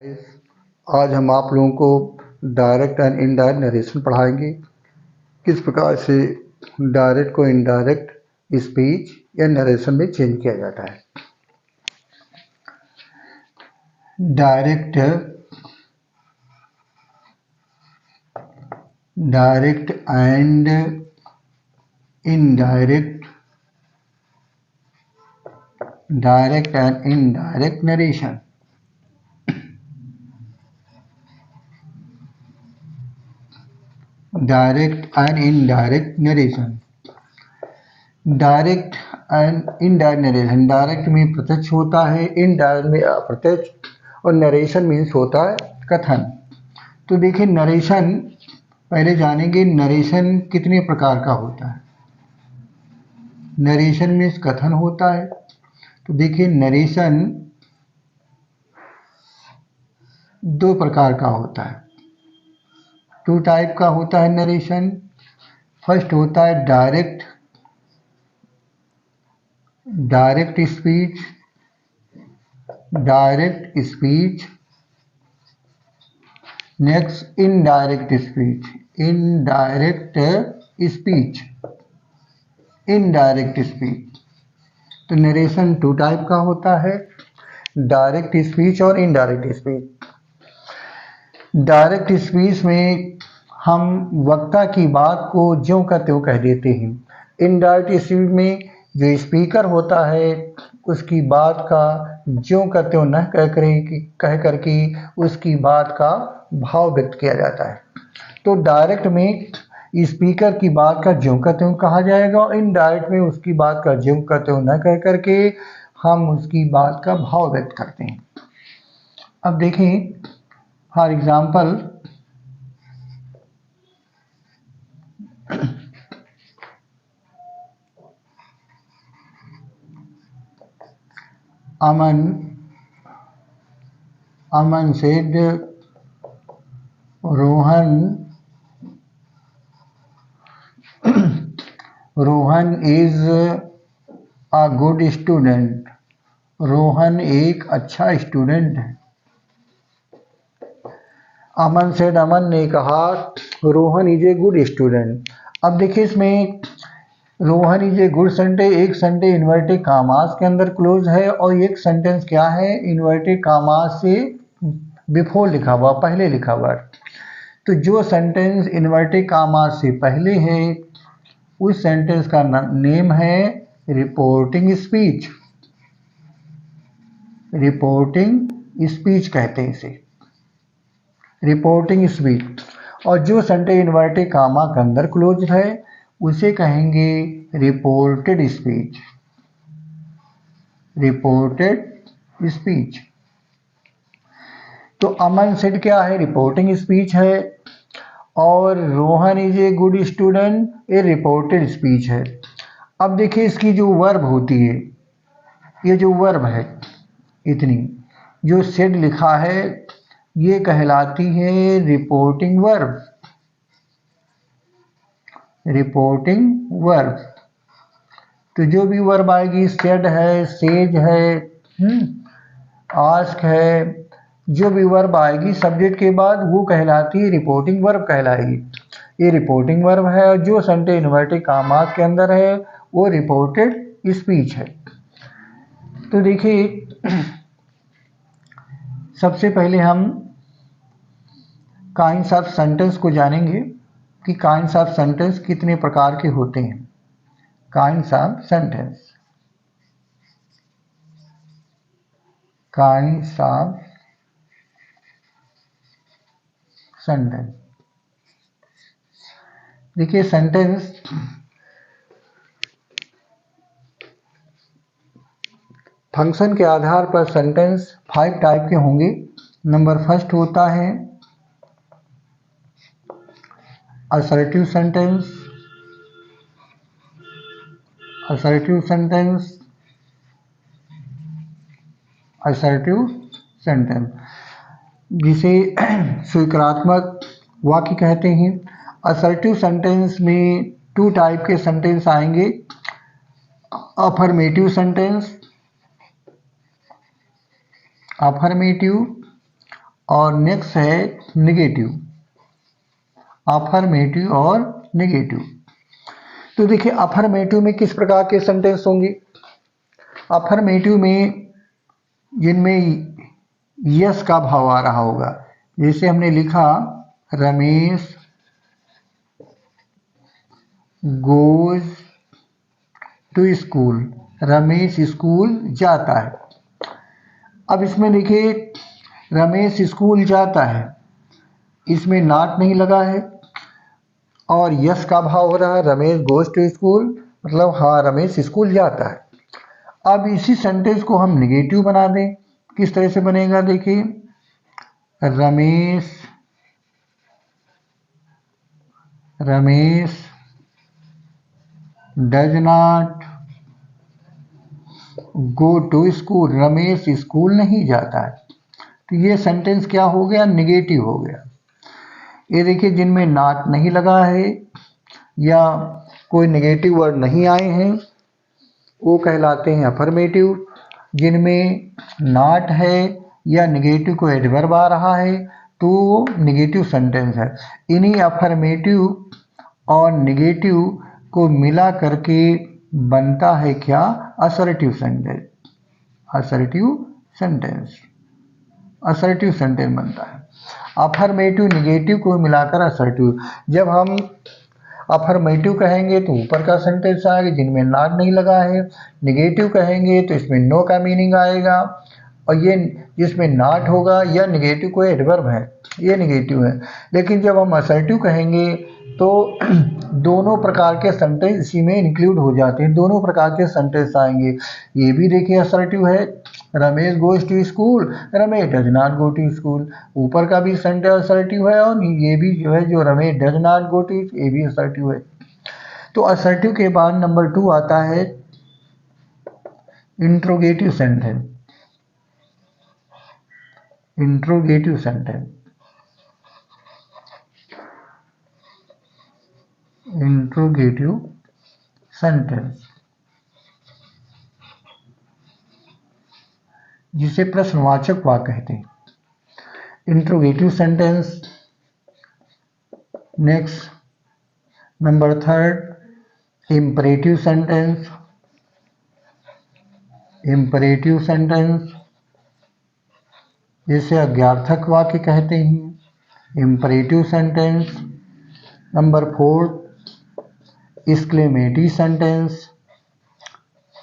आज हम आप लोगों को डायरेक्ट एंड इनडायरेक्ट नरेशन पढ़ाएंगे। किस प्रकार से डायरेक्ट को इनडायरेक्ट स्पीच या नरेशन में चेंज किया जाता है। Direct and indirect narration. Direct and indirect narration. Direct and indirect narration, direct में प्रत्यक्ष होता है, इनडायरेक्ट में अप्रत्यक्ष, और नरेशन मीन्स होता है कथन। तो देखिए नरेशन पहले जानेंगे, नरेशन कितने प्रकार का होता है। नरेशन मीन्स कथन होता है। तो देखिए नरेशन दो प्रकार का होता है, टू टाइप का होता है नरेशन। फर्स्ट होता है direct speech. Next indirect speech. तो नरेशन टू टाइप का होता है, डायरेक्ट स्पीच और इनडायरेक्ट स्पीच। डायरेक्ट स्पीच में हम वक्ता की बात को ज्यों का त्यों कह देते हैं। इनडायरेक्ट स्पीच में जो स्पीकर होता है उसकी बात का ज्यों का त्यों न कह करके उसकी बात का भाव व्यक्त किया जाता है। तो डायरेक्ट में स्पीकर की बात का ज्यों का त्यों कहा जाएगा, और इनडायरेक्ट में उसकी बात का ज्यों का त्यों न कह करके हम उसकी बात का भाव व्यक्त करते हैं। अब देखें for example, Aman said Rohan is a good student. Rohan एक अच्छा स्टूडेंट है। अमन ने कहा Rohan is a good student. अब देखिए इसमें Rohan is a good sentence, एक सेंटेंस इन्वर्टेड कामास के अंदर क्लोज है, और एक सेंटेंस क्या है, इन्वर्टेड कामास से बिफोर लिखा हुआ, पहले लिखा हुआ। तो जो सेंटेंस इन्वर्टेड कामास से पहले है उस सेंटेंस का नेम है रिपोर्टिंग स्पीच। कहते हैं इसे, रिपोर्टिंग स्पीच। और जो सेंटेंस इन्वर्टेड कामा के अंदर क्लोज है उसे कहेंगे रिपोर्टेड स्पीच। तो अमन सेड क्या है, रिपोर्टिंग स्पीच है, और Rohan is a good student A reported speech है। अब देखिए इसकी जो वर्ब होती है, ये जो वर्ब है इतनी जो सेड लिखा है ये कहलाती है रिपोर्टिंग वर्ब। तो जो भी वर्ब आएगी, सेड है, सेज है, आस्क है, जो भी वर्ब आएगी सब्जेक्ट के बाद वो कहलाती है रिपोर्टिंग वर्ब कहलाएगी। ये रिपोर्टिंग वर्ब है, और जो सेंटेंस इन्वर्टेड कामास के अंदर है वो रिपोर्टेड स्पीच है। तो देखिए सबसे पहले हम काइंड्स ऑफ सेंटेंस को जानेंगे कि काइंड्स ऑफ सेंटेंस कितने प्रकार के होते हैं। काइंड्स ऑफ सेंटेंस, देखिए सेंटेंस फंक्शन के आधार पर सेंटेंस 5 टाइप के होंगे। नंबर फर्स्ट होता है असर्टिव सेंटेंस। जिसे स्वीकारात्मक वाक्य कहते हैं। असर्टिव सेंटेंस में 2 टाइप के सेंटेंस आएंगे, अफर्मेटिव सेंटेंस और नेक्स्ट है निगेटिव, अफर्मेटिव और निगेटिव। तो देखिए अफर्मेटिव में किस प्रकार के सेंटेंस होंगे। अफर्मेटिव में जिनमें यस का भाव आ रहा होगा, जैसे हमने लिखा Ramesh goes to school, Ramesh school जाता है। अब इसमें देखिए रमेश स्कूल जाता है, इसमें नॉट नहीं लगा है और यस का भाव हो रहा है, रमेश गोज टू स्कूल, मतलब हाँ रमेश स्कूल जाता है। अब इसी सेंटेंस को हम निगेटिव बना दें, किस तरह से बनेगा देखिए, Ramesh does not go to school, Ramesh school नहीं जाता है। तो ये सेंटेंस क्या हो गया, निगेटिव हो गया। ये देखिए जिनमें नॉट नहीं लगा है या कोई नेगेटिव वर्ड नहीं आए हैं वो कहलाते हैं अफर्मेटिव। जिनमें नॉट है या नेगेटिव को एडवर्ब आ रहा है तो वो निगेटिव सेंटेंस है। इन्हीं अफर्मेटिव और नेगेटिव को मिला करके बनता है क्या, असर्टिव सेंटेंस। असर्टिव सेंटेंस बनता है। अफर्मेटिव निगेटिव को मिलाकर असर्टिव। जब हम अफर्मेटिव कहेंगे तो ऊपर का सेंटेंस आएगा जिनमें नॉट नहीं लगा है, निगेटिव कहेंगे तो इसमें नो का मीनिंग आएगा, और ये जिसमें नॉट होगा या निगेटिव कोई एडवर्ब है, ये निगेटिव है। लेकिन जब हम असर्टिव कहेंगे तो दोनों प्रकार के सेंटेंस इसी में इंक्लूड हो जाते हैं, दोनों प्रकार के सेंटेंस आएंगे। ये भी देखिए असर्टिव है, Ramesh goes to school, Ramesh does not go to school. ऊपर का भी सेंटेंस असर्टिव है और ये भी जो है जो Ramesh does not go to, ये भी असर्टिव है। तो असर्टिव के बाद नंबर 2 आता है interrogative sentence. Interrogative sentence, interrogative sentence जिसे प्रश्नवाचक वाक्य कहते हैं। Interrogative sentence. Next number 3 imperative sentence. Imperative sentence जिसे अज्ञार्थक वाक्य कहते हैं, imperative sentence. Number 4 exclamatory sentence.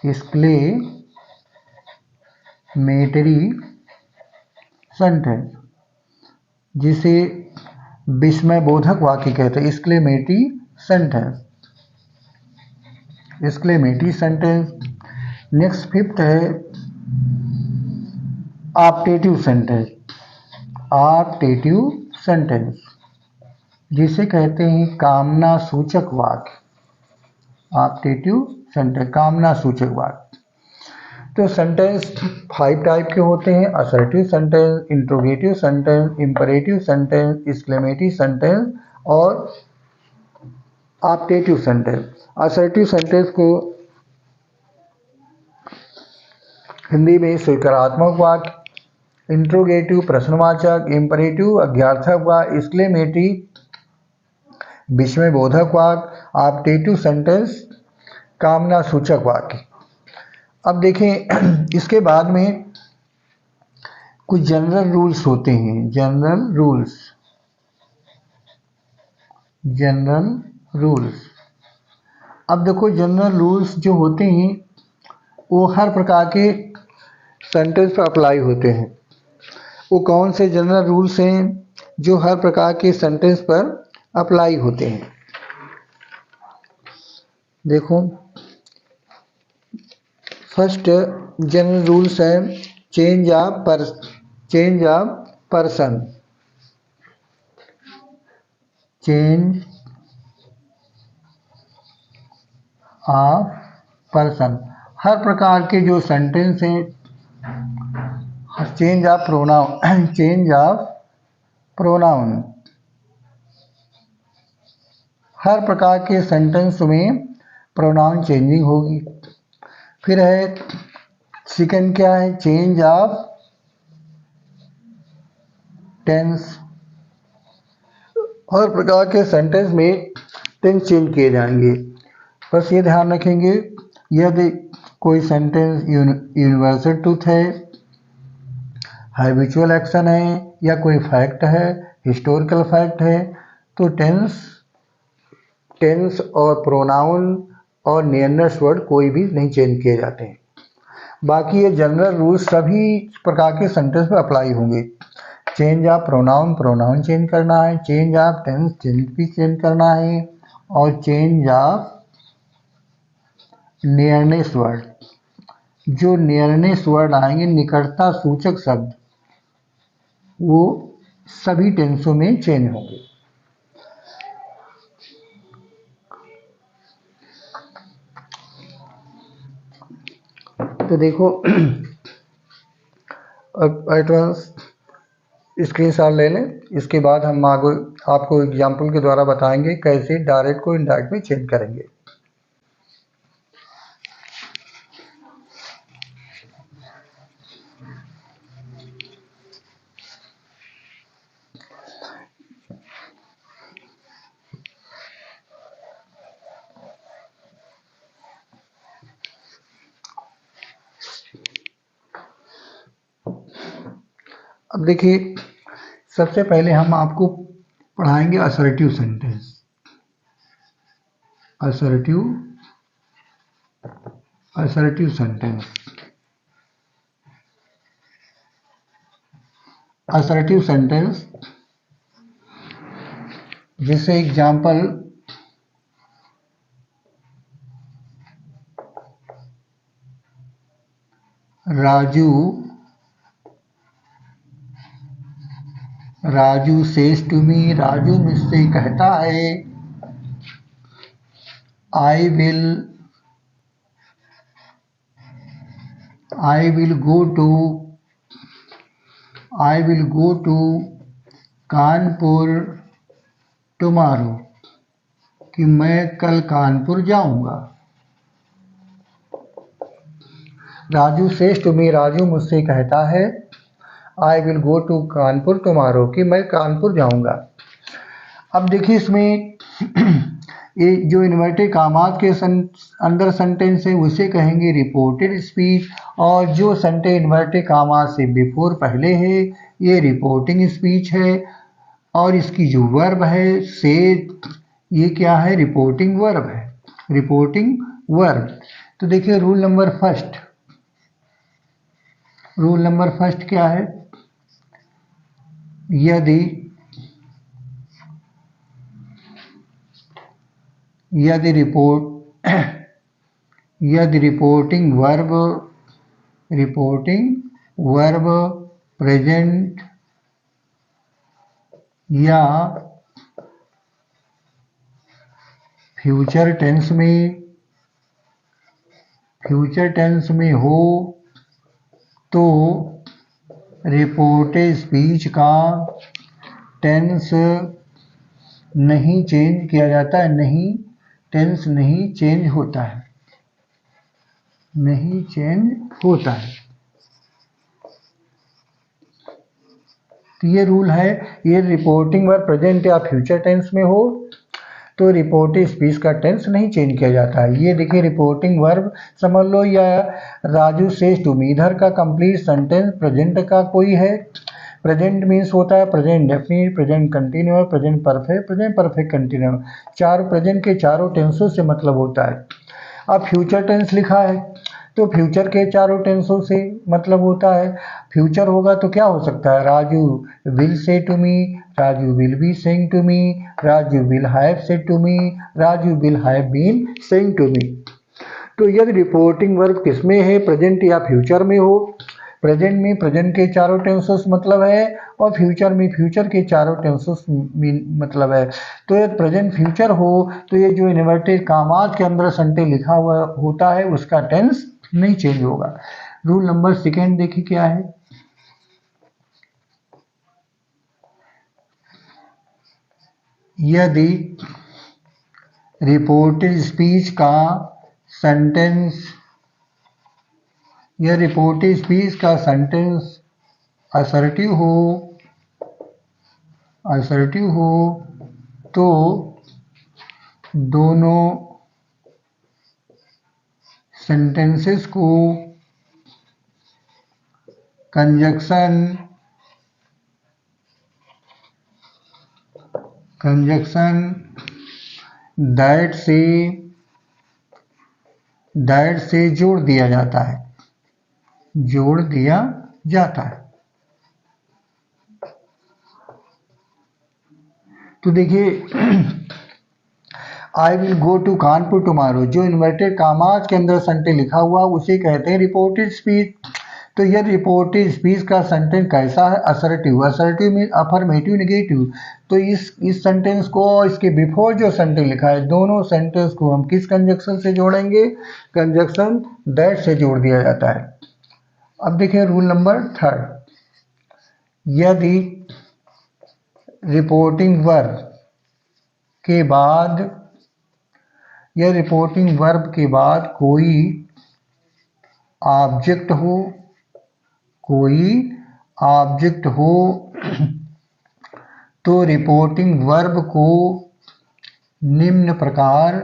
Exclamatory sentence जिसे विस्मयबोधक वाक्य कहते हैं, exclamatory sentence. Exclamatory sentence. Next 5th है ऑप्टेटिव सेंटेंस। ऑप्टेटिव सेंटेंस जिसे कहते हैं कामना सूचक वाक्य। ऑप्टेटिव सेंटेंस, कामना सूचक वाक्य। तो सेंटेंस 5 टाइप के होते हैं, assertive sentence, interrogative sentence, imperative sentence, exclamatory sentence और ऑप्टेटिव सेंटेंस। असर्टिव सेंटेंस को हिंदी में स्वीकारात्मक वाक्य, इंट्रोगेटिव प्रश्नवाचक, इंपरेटिव अज्ञार्थक वाक्य, एक्सक्लेमेटरी विस्मयबोधक वाक्य, ऑप्टेटिव सेंटेंस कामना सूचक वाक्य। अब देखें इसके बाद में कुछ जनरल रूल्स होते हैं। General rules. अब देखो जनरल रूल्स जो होते हैं वो हर प्रकार के सेंटेंस पर अप्लाई होते हैं। वो कौन से जनरल रूल्स हैं जो हर प्रकार के सेंटेंस पर अप्लाई होते हैं। देखो फर्स्ट जनरल रूल्स है change of person. Change of person. हर प्रकार के जो सेंटेंस हैं, चेंज ऑफ प्रोनाउन, हर प्रकार के सेंटेंस में प्रोनाउन चेंजिंग होगी। फिर है सेकंड क्या है, चेंज ऑफ टेंस, हर प्रकार के सेंटेंस में टेंस चेंज किए जाएंगे। बस ये ध्यान रखेंगे, यदि कोई सेंटेंस यूनिवर्सल ट्रूथ है, हैबिचुअल एक्शन है, या कोई फैक्ट है, हिस्टोरिकल फैक्ट है, तो टेंस और प्रोनाउन और नियरनेस वर्ड कोई भी नहीं चेंज किए जाते हैं। बाकी ये जनरल रूल्स सभी प्रकार के सेंटेंस में अप्लाई होंगे। चेंज ऑफ प्रोनाउन चेंज करना है, चेंज ऑफ टेंस भी चेंज करना है, और चेंज ऑफ नियरनेस वर्ड, जो नियरनेस वर्ड आएंगे, निकटता सूचक शब्द, वो सभी टेंसों में चेंज होंगे। तो देखो अब एडवांस स्क्रीनशॉट ले लें, इसके बाद हम आगे आपको एग्जाम्पल के द्वारा बताएंगे कैसे डायरेक्ट को इनडायरेक्ट में चेंज करेंगे। अब देखिए, सबसे पहले हम आपको पढ़ाएंगे assertive sentence. Assertive sentence, assertive sentence जैसे example, Raju says to me, Raju मुझसे कहता है, I will go to Kanpur tomorrow, कि मैं कल कानपुर जाऊंगा। Raju says to me, Raju मुझसे कहता है, I will go to Kanpur tomorrow, कि मैं कानपुर जाऊंगा। अब देखिए इसमें ये जो इन्वर्टेड कामात के अंदर सेंटेंस है उसे कहेंगे रिपोर्टेड स्पीच, और जो सेंटेंस इन्वर्टेड कामात से बिफोर पहले है ये रिपोर्टिंग स्पीच है, और इसकी जो वर्ब है से, ये क्या है, रिपोर्टिंग वर्ब है, रिपोर्टिंग वर्ब। तो देखिए रूल नंबर फर्स्ट क्या है, यदि रिपोर्टिंग वर्ब प्रेजेंट या फ्यूचर टेंस में हो तो रिपोर्टेड स्पीच का टेंस नहीं चेंज किया जाता है, टेंस नहीं चेंज होता है। तो ये रूल है, ये रिपोर्टिंग वर्ब प्रेजेंट या फ्यूचर टेंस में हो तो रिपोर्टेड स्पीच का टेंस नहीं चेंज किया जाता है। ये देखिए रिपोर्टिंग वर्ब समझ लो, या राजू सेज टू मी, इधर का कंप्लीट सेंटेंस प्रेजेंट का कोई है। प्रेजेंट मीन्स होता है present definite, present continuous, present perfect, present perfect continuous, चारों प्रेजेंट के चारों टेंसों से मतलब होता है। अब फ्यूचर टेंस लिखा है तो फ्यूचर के चारों टेंसों से मतलब होता है। फ्यूचर होगा तो क्या हो सकता है, Raju will say to me, Raju will be saying to me, Raju will have said to me, Raju will have been saying to me. तो यदि रिपोर्टिंग वर्ब किसमें है, प्रेजेंट या फ्यूचर में हो, प्रेजेंट में प्रेजेंट के चारों टेंसों से मतलब है, और फ्यूचर में फ्यूचर के चारों टेंसों से मतलब है। तो यदि प्रेजेंट फ्यूचर हो तो ये जो इन्वर्टेड कामात के अंदर सेंटेंस लिखा हुआ होता है उसका टेंस नहीं चेंज होगा। रूल नंबर सेकेंड देखिए क्या है, यदि रिपोर्टेड स्पीच का सेंटेंस असर्टिव हो असर्टिव हो तो दोनों सेंटेंसेस को कंजक्शन दैट से जोड़ दिया जाता है, तो देखिए I will go to Kanpur tomorrow, जो इन्वर्टेड कामाज के अंदर सेंटेंस लिखा हुआ उसे कहते हैं रिपोर्टेड स्पीच। तो यह रिपोर्टेड स्पीच का सेंटेंस कैसा है? Assertive. Assertive mean affirmative negative. तो इस सेंटेंस को इसके बिफोर जो सेंटेंस लिखा है, दोनों सेंटेंस को हम किस कंजक्शन से जोड़ेंगे? कंजक्शन दैट से जोड़ दिया जाता है। अब देखिए रूल नंबर 3, यदि रिपोर्टिंग वर्ब के बाद कोई ऑब्जेक्ट हो तो रिपोर्टिंग वर्ब को निम्न प्रकार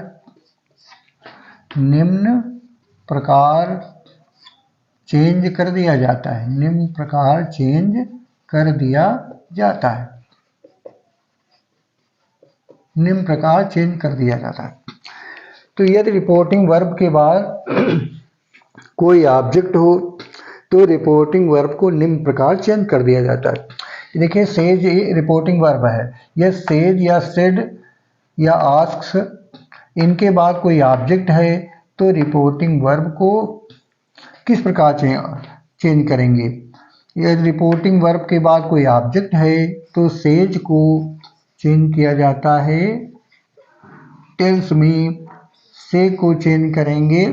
चेंज कर दिया जाता है। तो यदि रिपोर्टिंग वर्ब के बाद कोई ऑब्जेक्ट हो तो रिपोर्टिंग वर्ब को निम्न प्रकार चेंज कर दिया जाता है। देखिए सेज रिपोर्टिंग वर्ब है, यह सेज या सेड या आस्क्स, इनके बाद कोई ऑब्जेक्ट है तो रिपोर्टिंग वर्ब को किस प्रकार चेंज करेंगे? यदि रिपोर्टिंग वर्ब के बाद कोई ऑब्जेक्ट है तो सेज को चेंज किया जाता है टेल्स में, से को चेंज करेंगे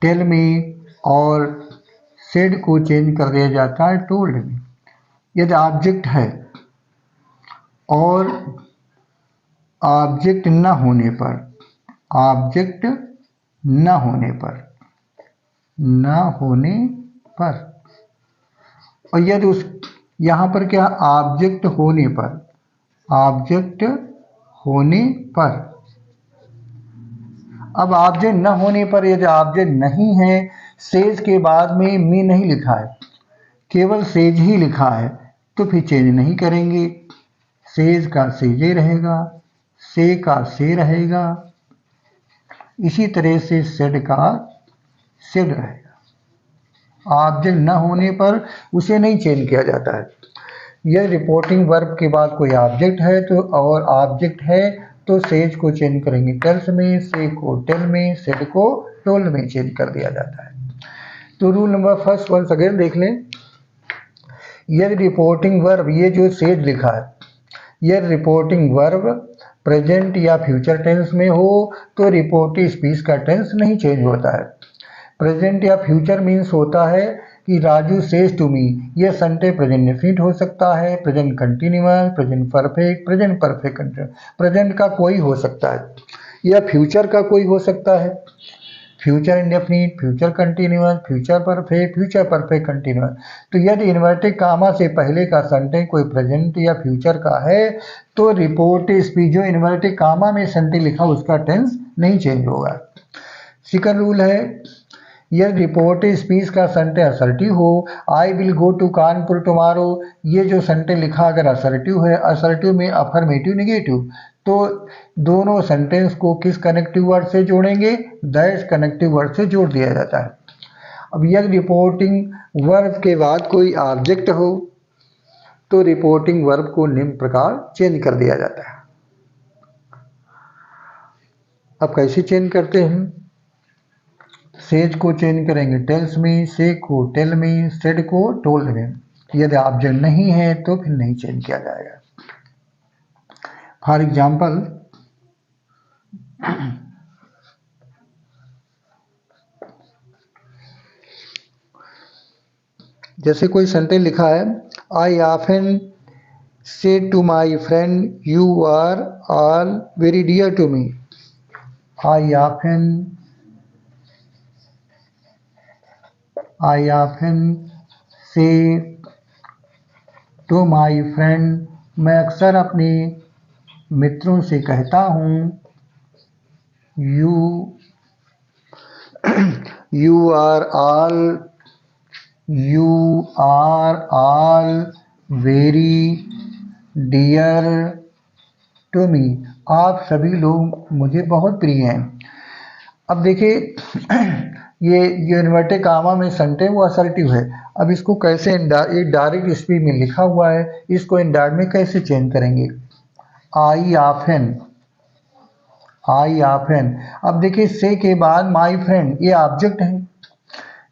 टेल में, और सेड को चेंज कर दिया जाता है टोल्ड में। यदि ऑब्जेक्ट है और ऑब्जेक्ट न होने पर और यदि यहाँ पर क्या ऑब्जेक्ट होने पर, अब ऑब्जेक्ट न होने पर, यदि ऑब्जेक्ट नहीं है, सेज के बाद में मी नहीं लिखा है, केवल सेज ही लिखा है, तो फिर चेंज नहीं करेंगे, सेज का सेजे रहेगा, से का से रहेगा, इसी तरह से सेड का सेड रहेगा। ऑब्जेक्ट न होने पर उसे नहीं चेंज किया जाता है। यह रिपोर्टिंग वर्ब के बाद कोई ऑब्जेक्ट है तो, और ऑब्जेक्ट है तो सेज को चेंज करेंगे टेल्स में, से को टेल में, सेड को टोल्ड में चेंज कर दिया जाता है। तो rule number first ones again देख लें। यदि रिपोर्टिंग वर्ब, ये जो सेज लिखा है, यह रिपोर्टिंग वर्ब प्रेजेंट या फ्यूचर टेंस में हो तो रिपोर्टिव स्पीच का टेंस नहीं चेंज होता है। प्रेजेंट या फ्यूचर मीन्स होता है कि राजू सेज टू मी, यह सेंटेंस प्रेजेंट डेफिनिट हो सकता है, present continuous, present perfect, present perfect continuous, present का कोई हो सकता है या फ्यूचर का कोई हो सकता है, future indefinite, future continuous, future perfect continuous. तो यदि इन्वर्टेड कामा से पहले का सेंटेंस कोई प्रेजेंट या फ्यूचर का है तो रिपोर्टिव स्पीच, जो इन्वर्टेड कामा में सेंटेंस लिखा उसका टेंस नहीं चेंज होगा। सेकंड रूल है, यदि रिपोर्टिव स्पीच का सेंटेंस असर्टिव हो, I will go to Kanpur tomorrow, ये जो सेंटेंस लिखा अगर असर्टिव है, असर्टिव में अफर्मेटिव नेगेटिव, तो दोनों सेंटेंस को किस कनेक्टिव वर्ड से जोड़ेंगे? दैट कनेक्टिव वर्ड से जोड़ दिया जाता है। अब यदि रिपोर्टिंग वर्ब के बाद कोई ऑब्जेक्ट हो तो रिपोर्टिंग वर्ब को निम्न प्रकार चेंज कर दिया जाता है। अब कैसे चेंज करते हैं? सेज को चेंज करेंगे टेल्स में, से को टेल में, सेड को टोल्ड में। यदि ऑब्जेक्ट नहीं है तो फिर नहीं चेंज किया जाएगा। फॉर एग्जाम्पल, जैसे कोई सेंटेंस लिखा है, I often say to my friend you are all very dear to me. I often say to my friend, मैं अक्सर अपने मित्रों से कहता हूँ। You you are all you are all very dear to me, आप सभी लोग मुझे बहुत प्रिय हैं। अब देखिए ये जो इन्वर्टेड कामा में संट है वो असर्टिव है। अब इसको कैसे ये डायरेक्ट स्पीच में लिखा हुआ है, इसको इनडायरेक्ट में कैसे चेंज करेंगे। I often. अब देखिए से के बाद माई फ्रेंड ये ऑब्जेक्ट है,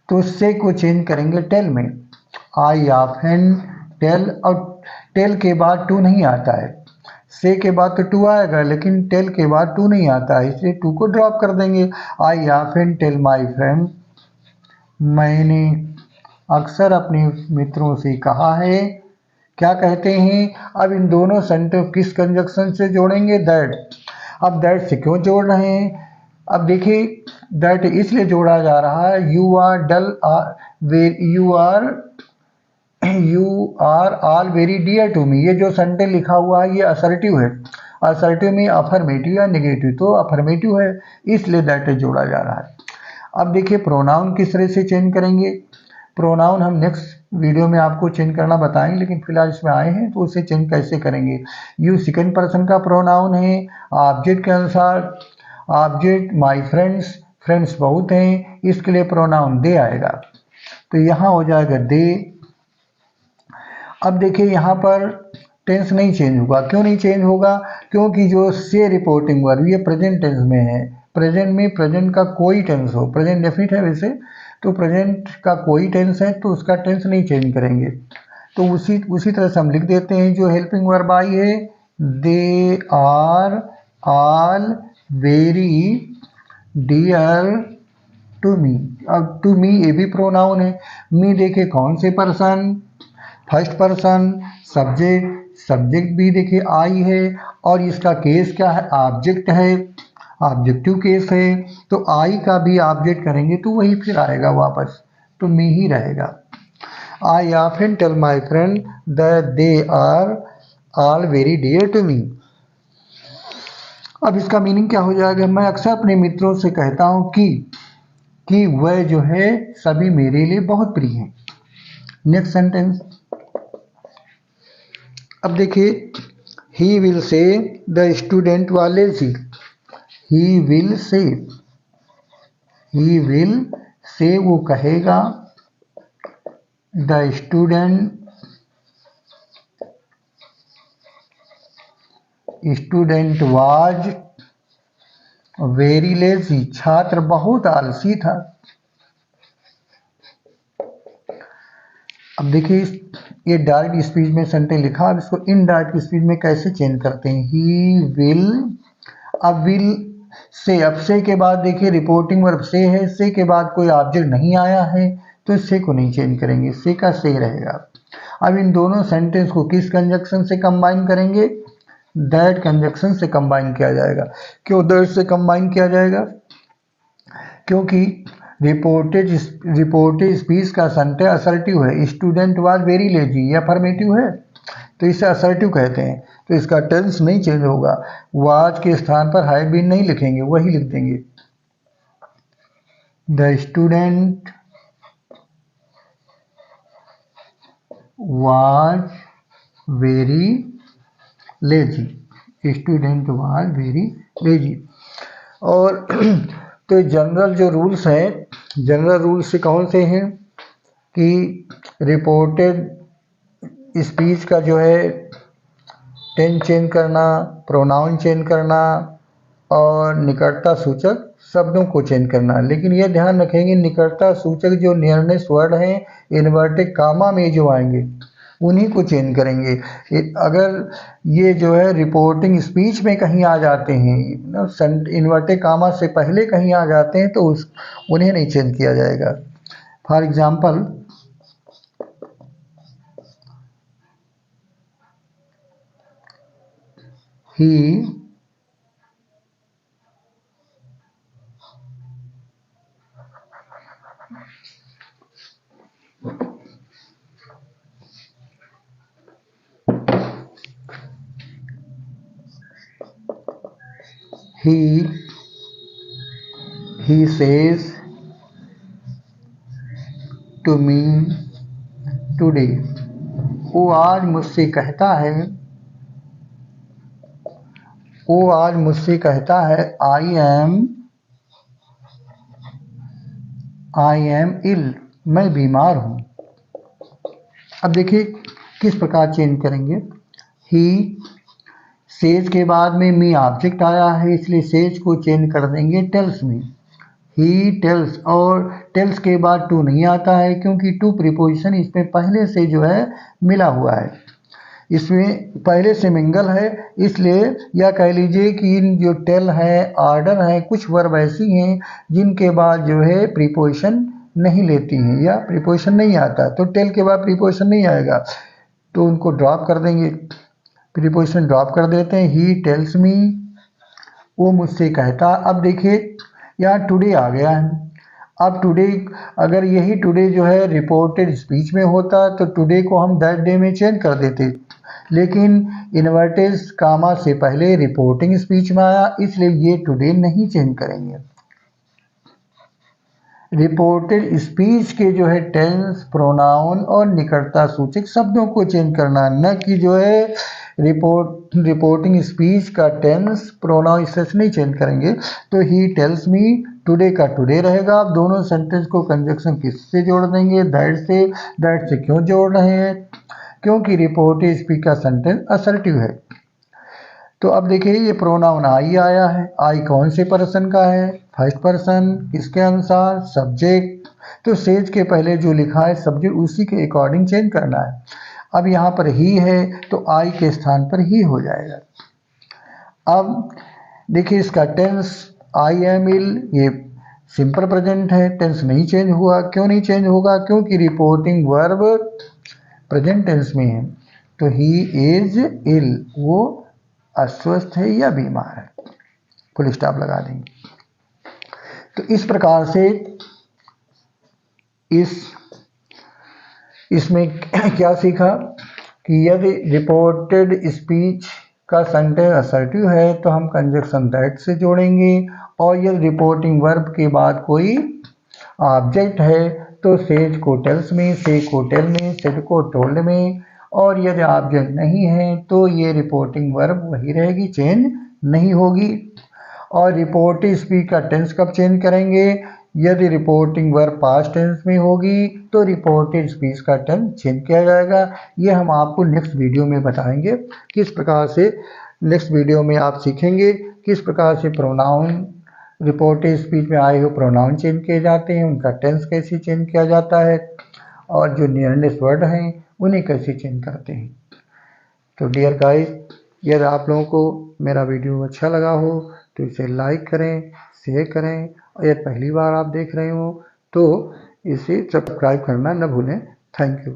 तो से को चेंज करेंगे टेल में। आई ऑफन टेल, और टेल के बाद टू नहीं आता है। से के बाद तो टू आएगा, लेकिन टेल के बाद टू नहीं आता है, इसलिए टू को ड्रॉप कर देंगे। I often tell my friend, मैंने अक्सर अपने मित्रों से कहा है। क्या कहते हैं। अब इन दोनों सेंटेंस किस कंजक्शन से जोड़ेंगे, दैट। अब दैट से क्यों जोड़ रहे हैं। अब देखिए दैट इसलिए जोड़ा जा रहा है, you are all very dear to me, ये जो सेंटेंस लिखा हुआ है ये असर्टिव है। असर्टिव में अफर्मेटिव या नेगेटिव, तो अफर्मेटिव है, इसलिए दैट जोड़ा जा रहा है। अब देखिए प्रोनाउन किस तरह से चेंज करेंगे। प्रोनाउन हम नेक्स्ट वीडियो में आपको चेंज करना बताएंगे, लेकिन फिलहाल इसमें आए हैं तो उसे चेंज कैसे करेंगे। यू सेकंड पर्सन का प्रोनाउन है, ऑब्जेक्ट के अनुसार। ऑब्जेक्ट माय फ्रेंड्स, फ्रेंड्स बहुत हैं, इसके लिए प्रोनाउन दे आएगा, तो यहाँ हो जाएगा दे। अब देखिए यहाँ पर टेंस नहीं चेंज होगा। क्यों नहीं चेंज होगा, क्योंकि जो से रिपोर्टिंग वर्ब ये प्रेजेंट टेंस में है। प्रेजेंट में प्रेजेंट का कोई टेंस हो, प्रेजेंट डेफिनिट है वैसे, तो प्रेजेंट का कोई टेंस है तो उसका टेंस नहीं चेंज करेंगे। तो उसी तरह से हम लिख देते हैं जो हेल्पिंग वर्ब आई है, they are all very dear to me. अब टू मी ये भी प्रोनाउन है। मी देखे कौन से person, first person, subject, subject भी देखिए आई है, और इसका केस क्या है, ऑब्जेक्ट है, ऑब्जेक्टिव केस है, तो आई का भी ऑब्जेक्ट करेंगे तो वही फिर आएगा वापस, तो मी ही रहेगा। I often tell my friend that they are all very dear to me. अब इसका मीनिंग क्या हो जाएगा, मैं अक्सर अपने मित्रों से कहता हूँ कि वह जो है सभी मेरे लिए बहुत प्रिय हैं। Next sentence. अब देखिए he will say, the student वाले सी, ही विल से वो कहेगा, the student was very lazy, छात्र बहुत आलसी था। अब देखिए ये डायरेक्ट स्पीच में सेंटेंस लिखा, अब इसको इनडायरेक्ट स्पीच में कैसे चेंज करते हैं। ही विल, अब विल से, अब से के बाद देखिए रिपोर्टिंग वर्ब से है, से के बाद कोई ऑब्जेक्ट नहीं आया है, तो से को नहीं चेंज करेंगे, से का से रहेगा। अब इन दोनों सेंटेंस को किस कंजक्शन से कंबाइन करेंगे, दैट कंजक्शन से कंबाइन किया जाएगा। क्यों दैट से कंबाइन किया जाएगा, क्योंकि रिपोर्टेड स्पीच का सेंटेंस असर्टिव है। स्टूडेंट वाज वेरी लेजी, ये अफर्मेटिव है, तो इसे असर्टिव कहते हैं, तो इसका टेंस नहीं चेंज होगा। वाज के स्थान पर हैड बीन नहीं लिखेंगे, वही लिख देंगे। The student was very lazy, student was very lazy. और तो जनरल जो रूल्स हैं, जनरल रूल्स से कौन से हैं कि रिपोर्टेड स्पीच का जो है टेंस चेंज करना, प्रोनाउन चेंज करना, और निकटता सूचक शब्दों को चेंज करना। लेकिन यह ध्यान रखेंगे निकटता सूचक जो नियरनेस वर्ड हैं इन्वर्टेड कामा में जो आएंगे उन्हीं को चेंज करेंगे। अगर ये जो है रिपोर्टिंग स्पीच में कहीं आ जाते हैं, इन्वर्टेड कामा से पहले कहीं आ जाते हैं, तो उन्हें नहीं चेंज किया जाएगा। For example he he says to me today। वो आज मुझसे कहता है, वो आज मुझसे कहता है आई एम इल, मैं बीमार हूँ। अब देखिए किस प्रकार चेंज करेंगे। ही सेज के बाद में मी ऑब्जेक्ट आया है, इसलिए सेज को चेंज कर देंगे टेल्स में। ही टेल्स, और टेल्स के बाद टू नहीं आता है क्योंकि टू प्रीपोजिशन इसमें पहले से जो है मिला हुआ है, इसमें पहले से मिंगल है, इसलिए या कह लीजिए कि इन जो टेल है, ऑर्डर है, कुछ वर्ब ऐसी हैं जिनके बाद जो है प्रीपोजिशन नहीं लेती हैं या प्रीपोजिशन नहीं आता, तो टेल के बाद प्रीपोजिशन नहीं आएगा तो उनको ड्रॉप कर देंगे, प्रीपोजिशन ड्रॉप कर देते हैं। ही टेल्स मी, वो मुझसे कहता। अब देखिए यहाँ टुडे आ गया है। अब टुडे, अगर यही टुडे जो है रिपोर्टेड स्पीच में होता तो टुडे को हम दैट डे में चेंज कर देते, लेकिन इन्वर्टेड कामा से पहले रिपोर्टिंग स्पीच में आया, इसलिए ये टुडे नहीं चेंज करेंगे। रिपोर्टेड स्पीच के जो है टेंस, प्रोनाउन और निकटता सूचक शब्दों को चेंज करना, न कि जो है रिपोर्टिंग स्पीच का टेंस, प्रोनाउन इससे नहीं चेंज करेंगे। तो ही टेल्स मी, टुडे का टुडे रहेगा। आप दोनों सेंटेंस को कंजक्शन किससे जोड़ देंगे? दैट से। दैट से क्यों जोड़ रहे हैं? क्योंकि रिपोर्टेड स्पीच का सेंटेंस असर्टिव है। तो अब देखिए ये प्रोनाउन आई आया है। आई कौन से पर्सन का है? First person. किसके अनुसार? सब्जेक्ट। तो सेज के पहले जो लिखा है सब्जेक्ट, उसी के अकॉर्डिंग चेंज करना है। अब यहाँ पर ही है तो आई के स्थान पर ही हो जाएगा। अब देखिए इसका टेंस आई एम इल, ये सिंपल प्रेजेंट है, टेंस नहीं चेंज हुआ। क्यों नहीं चेंज होगा? क्योंकि रिपोर्टिंग वर्ब प्रेजेंट टेंस में है। तो ही इज इल, वो अस्वस्थ है या बीमार है, फुल स्टॉप लगा देंगे। तो इस प्रकार से इसमें क्या सीखा कि यदि रिपोर्टेड स्पीच का सेंटेंस असर्टिव है तो हम कंजक्शन दैट से जोड़ेंगे, और यदि रिपोर्टिंग वर्ब के बाद कोई ऑब्जेक्ट है तो सेज को टेल्स में, से को टेल में, सेड को टोल्ड में, और यदि ऑब्जेक्ट नहीं है तो ये रिपोर्टिंग वर्ब वही रहेगी, चेंज नहीं होगी। और रिपोर्टिंग स्पीच का टेंस कब चेंज करेंगे? यदि रिपोर्टिंग वर्ब पास्ट टेंस में होगी तो रिपोर्टेड स्पीच का टेंस चेंज किया जाएगा। ये हम आपको नेक्स्ट वीडियो में बताएंगे किस प्रकार से। नेक्स्ट वीडियो में आप सीखेंगे किस प्रकार से प्रोनाउन रिपोर्टेड स्पीच में आए हो प्रोनाउन चेंज किए जाते हैं, उनका टेंस कैसे चेंज किया जाता है, और जो नियरनेस वर्ड हैं उन्हें कैसे चेंज करते हैं। तो डियर गाइस, यदि आप लोगों को मेरा वीडियो अच्छा लगा हो तो इसे लाइक करें, शेयर करें, और यदि पहली बार आप देख रहे हो तो इसे सब्सक्राइब करना न भूलें। Thank you.